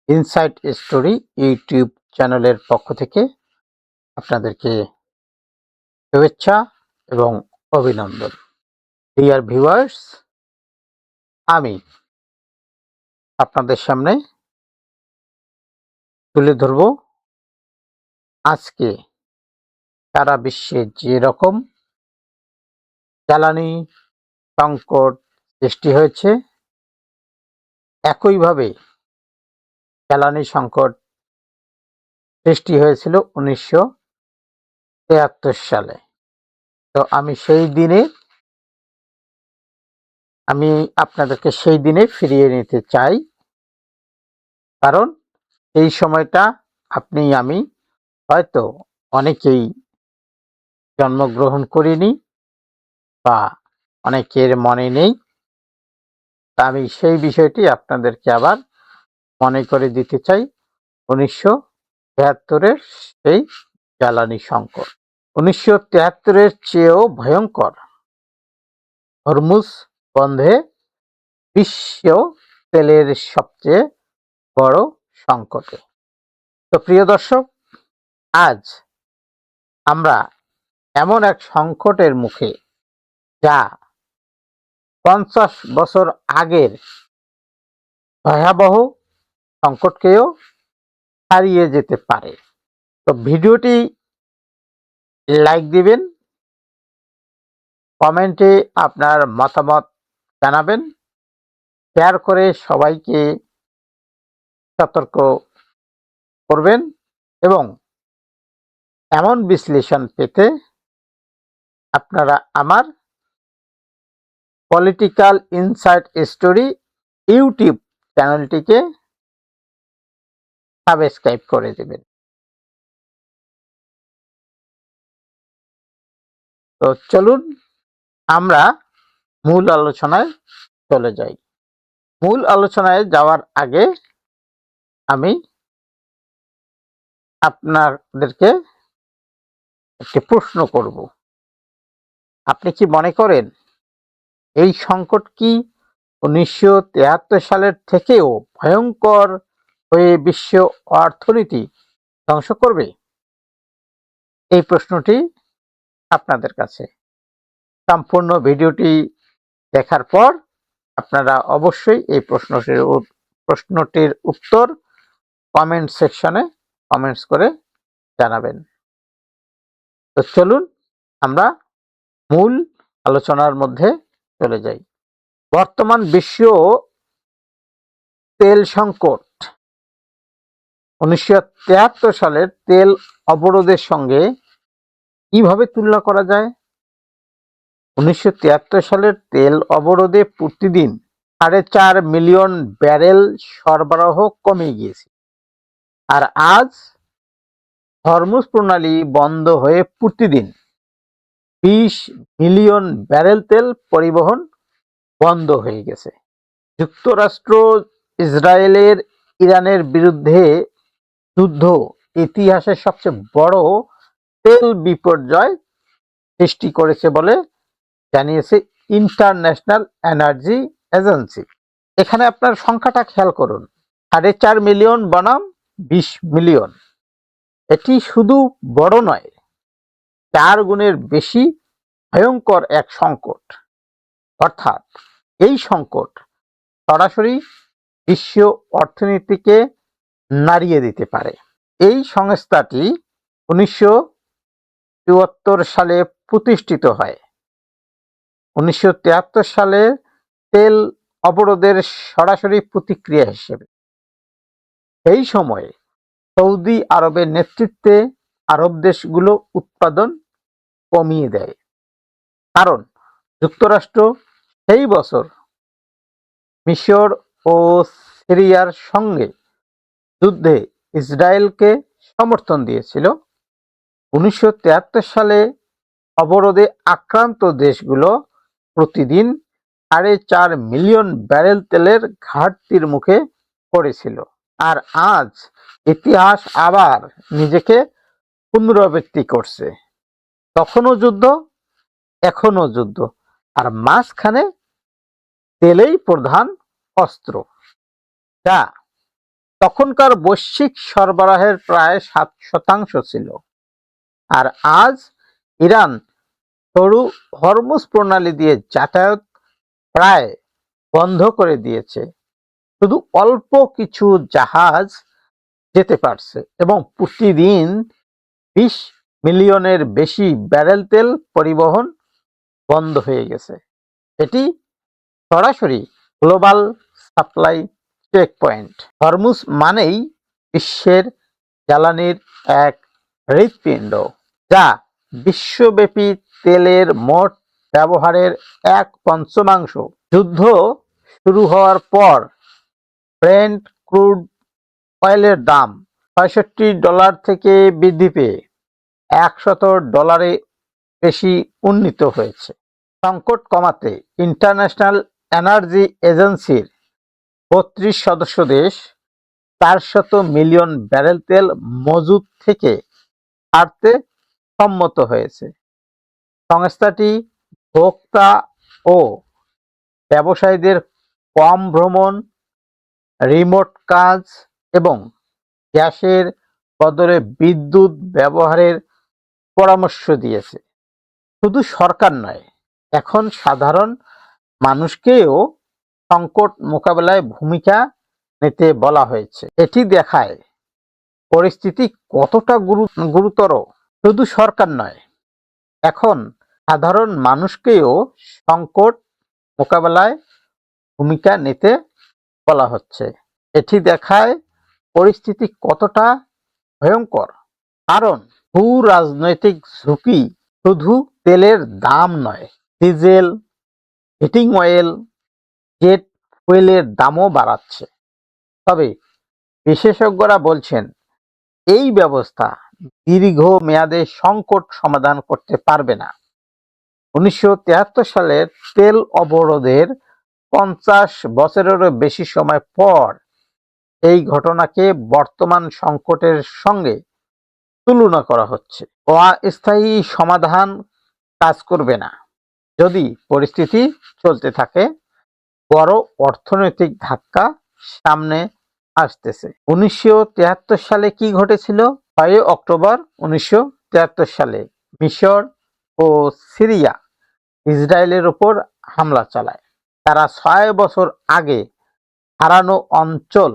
Insight story YouTube চ্যানেলের পক্ষ থেকে আপনাদেরকে শুভেচ্ছা এবং অভিনন্দন। ডিয়ার ভিউয়ার্স, আমি আপনাদের সামনে তুলে ধরব আজকে সারা বিশ্বে যে রকম জ্বালানি সংকট সৃষ্টি হয়েছে, একইভাবে জ্বালানি সংকট সৃষ্টি হয়েছিল 1973 সালে। তো আমি আপনাদেরকে সেই দিনে ফিরিয়ে নিতে চাই, কারণ এই সময়টা আপনি আমি হয়তো অনেকেই জন্মগ্রহণ করিনি বা অনেকের মনে নেই। তা আমি সেই বিষয়টি আপনাদেরকে আবার মনে করে দিতে চাই। 1973-এর সেই জ্বালানি সংকট 1973-এর চেয়েও ভয়ঙ্কর হরমুজ বন্ধে বিশ্ব তেলের সবচেয়ে বড় সংকটে। তো প্রিয় দর্শক, আজ আমরা এমন এক সংকটের মুখে, যা 50 বছর আগের ভয়াবহ সংকটকেও ছাড়িয়ে যেতে পারে। তো ভিডিওটি লাইক দিবেন, কমেন্টে আপনার মতামত জানাবেন, শেয়ার করে সবাইকে সতর্ক করবেন এবং এমন বিশ্লেষণ পেতে আপনারা আমার পলিটিক্যাল ইনসাইট স্টোরি ইউটিউব চ্যানেলটিকে সাবস্ক্রাইব করে দেবেন। তো চলুন আমরা মূল আলোচনায় চলে যাই। মূল আলোচনায় যাওয়ার আগে আমি আপনাদেরকে একটি প্রশ্ন করব। আপনি কি মনে করেন এই সংকট কি 1973 সালের থেকেও ভয়ঙ্কর হয়ে বিশ্ব অর্থনীতি ধ্বংস করবে? এই প্রশ্নটি আপনাদের কাছে। সম্পূর্ণ ভিডিওটি দেখার পর আপনারা অবশ্যই এই প্রশ্নটির উত্তর কমেন্ট সেকশনে কমেন্টস করে জানাবেন। তো চলুন আমরা মূল আলোচনার মধ্যে চলে যাই। বর্তমান বিশ্ব তেল সংকট 1973 সালের তেল অবরোধের সঙ্গে কিভাবে তুলনা করা যায়? 1973 সালের তেল অবরোধে প্রতিদিন 4.5 মিলিয়ন ব্যারেল সরবরাহ কমে গিয়েছে, আর আজ হরমুজ প্রণালী বন্ধ হয়ে প্রতিদিন 20 মিলিয়ন ব্যারেল তেল পরিবহন বন্ধ হয়ে গেছে। যুক্তরাষ্ট্র ইসরায়েলের ইরানের বিরুদ্ধে যুদ্ধ ইতিহাসের সবচেয়ে বড় তেল বিপর্যয় সৃষ্টি করেছে বলে জানিয়েছে ইন্টারন্যাশনাল এনার্জি এজেন্সি। এখানে আপনার সংখ্যাটা খেয়াল করুন, 4.5 মিলিয়ন বনাম 20 মিলিয়ন। এটি শুধু বড় নয়, 4 গুণের বেশি ভয়ঙ্কর এক সংকট। অর্থাৎ এই সংকট সরাসরি বিশ্ব অর্থনীতিকে নাড়িয়ে দিতে পারে। এই সংস্থাটি 1974 সালে প্রতিষ্ঠিত হয়। 1973 সালে তেল অবরোধের সরাসরি প্রতিক্রিয়া হিসেবে। এই সময়ে সৌদি আরবের নেতৃত্বে আরব দেশগুলো উৎপাদন কমিয়ে দেয়, কারণ যুক্তরাষ্ট্র সেই বছর মিশর ও সিরিয়ার সঙ্গে যুদ্ধে ইসরায়েলকে সমর্থন দিয়েছিল। 1973 সালে অবরোধে আক্রান্ত দেশগুলো প্রতিদিন 4.5 মিলিয়ন ব্যারেল তেলের ঘাটতির মুখে পড়েছিল। আর আজ ইতিহাস আবার নিজেকে পুনরাবৃত্তি করছে। তখনও যুদ্ধ, এখনো যুদ্ধ, আর মাঝখানে তেলেই প্রধান অস্ত্র, যা তখনকার বৈশ্বিক সরবরাহের প্রায় 7% ছিল। আর আজ ইরান সরু হরমুজ প্রণালী দিয়ে যাতায়াত প্রায় বন্ধ করে দিয়েছে। শুধু অল্প কিছু জাহাজ যেতে পারছে এবং প্রতিদিন 20 মিলিয়নের বেশি ব্যারেল তেল পরিবহন বন্ধ হয়ে গেছে। এটি সরাসরি global supply checkpoint. Hormuz মানেই বিশ্বের জ্বালানির এক হৃৎপিণ্ড, যা বিশ্বব্যাপী তেলের মোট ব্যবহারের 1/5। যুদ্ধ শুরু হওয়ার পর ব্রেন্ট ক্রুড অয়েলের দাম $65 থেকে বৃদ্ধি পেয়ে $100 বেশি উন্নীত হয়েছে। সংকট কমাতে ইন্টারন্যাশনাল এনার্জি এজেন্সির 32 সদস্য দেশ 400 মিলিয়ন ব্যারেল তেল মজুদ থেকে ছাড়তে সম্মত হয়েছে। সংস্থাটি ভোক্তা ও ব্যবসায়ীদের কম ভ্রমণ, রিমোট কাজ এবং গ্যাসের বদলে বিদ্যুৎ ব্যবহারের পরামর্শ দিয়েছে। শুধু সরকার নয়, এখন সাধারণ মানুষকেও সংকট মোকাবেলায় ভূমিকা নিতে বলা হয়েছে। এটি দেখায় পরিস্থিতি কতটা গুরুতর। শুধু সরকার নয়, এখন সাধারণ মানুষকেও সংকট মোকাবেলায় ভূমিকা নিতে বলা হচ্ছে। এটি দেখায় পরিস্থিতি কতটা ভয়ঙ্কর। কারণ ভূ রাজনৈতিক ঝুঁকি শুধু তেলের দাম নয়, ডিজেল, হিটিং অয়েল, জেট ফুয়েলের দামও বাড়াচ্ছে। তবে বিশেষজ্ঞরা বলছেন এই ব্যবস্থা দীর্ঘমেয়াদে সংকট সমাধান করতে পারবে না। 1973 সালের তেল অবরোধের 50 বছরেরও বেশি সময় পর এই ঘটনাকে বর্তমান সংকটের সঙ্গে তুলনা করা হচ্ছে। অস্থায়ী সমাধান কাজ করবে না। যদি পরিস্থিতি চলতে থাকে, বড় অর্থনৈতিক ধাক্কা সামনে আসতেছে। 1973 সালে কি ঘটেছিল? 6 অক্টোবর 1973 সালে মিশর ও সিরিয়া ইসরায়েলের উপর হামলা চালায়। তারা 6 বছর আগে হারানো অঞ্চল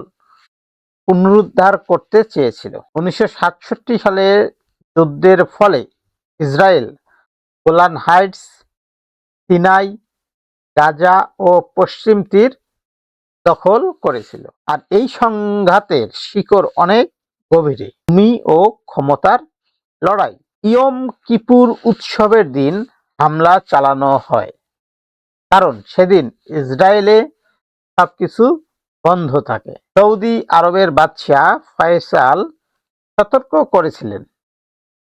পুনরুদ্ধার করতে চেয়েছিল। 1967 সালে যুদ্ধের ফলে Israel Golan Heights, Sinai, Gaza ও পশ্চিম তীর দখল করেছিল। আর এই সংঘাতের শিকড় অনেক গভীরে। ভূমি ও ক্ষমতার লড়াই। ইয়ম কিপুর উৎসবের দিন হামলা চালানো হয়, কারণ সেদিন ইসরায়েলে সবকিছু বন্ধ থাকে। সৌদি আরবের বাদশাহ ফয়সাল সতর্ক করেছিলেন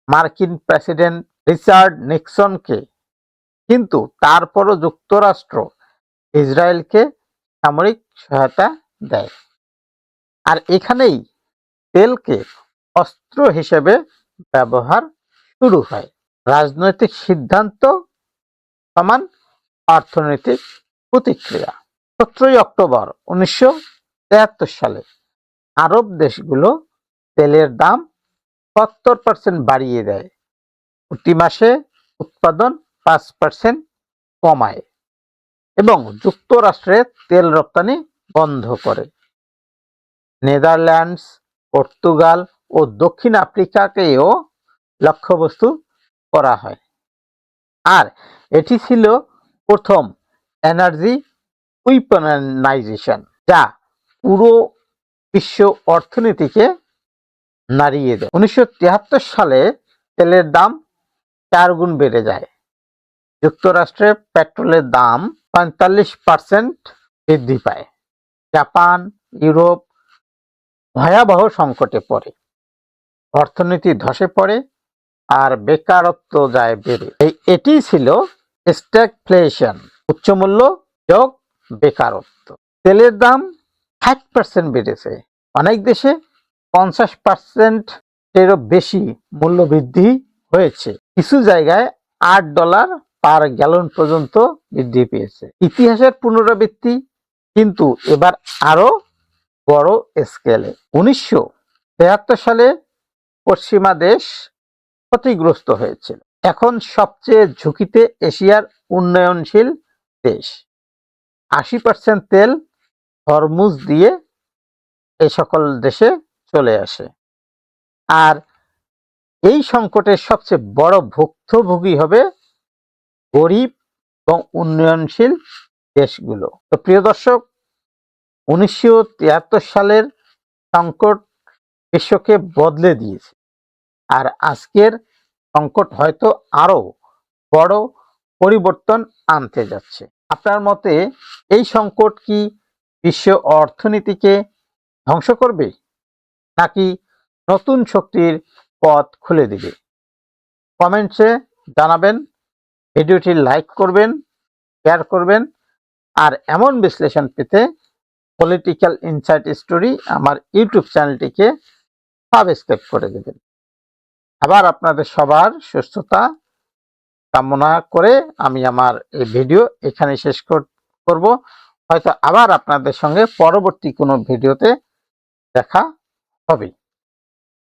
মার্কিন প্রেসিডেন্ট রিচার্ড নিক্সনকে, কিন্তু তারপরও যুক্তরাষ্ট্র ইসরায়েলকে সামরিক সহায়তা দেয়। আর এখানেই তেলকে অস্ত্র হিসেবে ব্যবহার শুরু হয়। রাজনৈতিক সিদ্ধান্ত সমান অর্থনৈতিক প্রতিক্রিয়া। 17 অক্টোবর 1973 সালে আরব দেশগুলো তেলের দাম 70% বাড়িয়ে দেয়। প্রতি মাসে উৎপাদন 5% কমায় এবং যুক্তরাষ্ট্রে তেল রপ্তানি বন্ধ করে। নেদারল্যান্ডস, পর্তুগাল ও দক্ষিণ আফ্রিকাকেও লক্ষ্যবস্তু করা হয়। আর এটি ছিল প্রথম এনার্জি উইপনাইজেশন, যা পুরো বিশ্ব অর্থনীতিকে নাড়িয়ে দেয়। 1973 সালে তেলের দাম 4 গুণ বেড়ে যায়। যুক্তরাষ্ট্রে পেট্রোলের দাম 45% বৃদ্ধি পায়। জাপান, ইউরোপ ভয়াবহ সংকটে পড়ে, অর্থনীতি ধসে পড়ে আর বেকারত্ব যায় বেড়ে। এটি ছিল স্ট্যাগফ্লেশন, উচ্চমূল্য যোগ বেকারত্ব। তেলের দাম 60% বেড়েছে। অনেক দেশে 50% এরও বেশি মূল্য বৃদ্ধি হয়েছে। কিছু জায়গায় $8 পার গ্যালন পর্যন্ত বৃদ্ধি পেয়েছে। ইতিহাসের পুনরাবৃত্তি, কিন্তু এবার আরো বড় স্কেলে। 1973 সালে পশ্চিমা দেশ ক্ষতিগ্রস্ত হয়েছিল। এখন সবচেয়ে ঝুঁকিতে এশিয়ার উন্নয়নশীল দেশ। 80% তেল হরমুজ দিয়ে এই সকল দেশে চলে আসে। আর এই সংকটের সবচেয়ে বড় ভুক্তভোগী হবে গরিব এবং উন্নয়নশীল দেশগুলো। তো প্রিয় দর্শক, 1973 সালের সংকট বিশ্বকে বদলে দিয়েছে। আর আজকের সংকট হয়তো আরো বড় পরিবর্তন আনতে যাচ্ছে। আপনার মতে এই সংকট কি বিশ্ব অর্থনীতিকে ধ্বংস করবে, নাকি নতুন শক্তির পথ খুলে দিবে? কমেন্টসে জানাবেন, ভিডিওটি লাইক করবেন, শেয়ার করবেন, আর এমন বিশ্লেষণ পেতে পলিটিক্যাল ইনসাইট স্টোরি আমার ইউটিউব চ্যানেলটিকে সাবস্ক্রাইব করে দেবেন। আবার আপনাদের সবার সুস্থতা কামনা করে আমি আমার এই ভিডিও এখানে শেষ করব। হয়তো আবার আপনাদের সঙ্গে পরবর্তী কোনো ভিডিওতে দেখা হবে।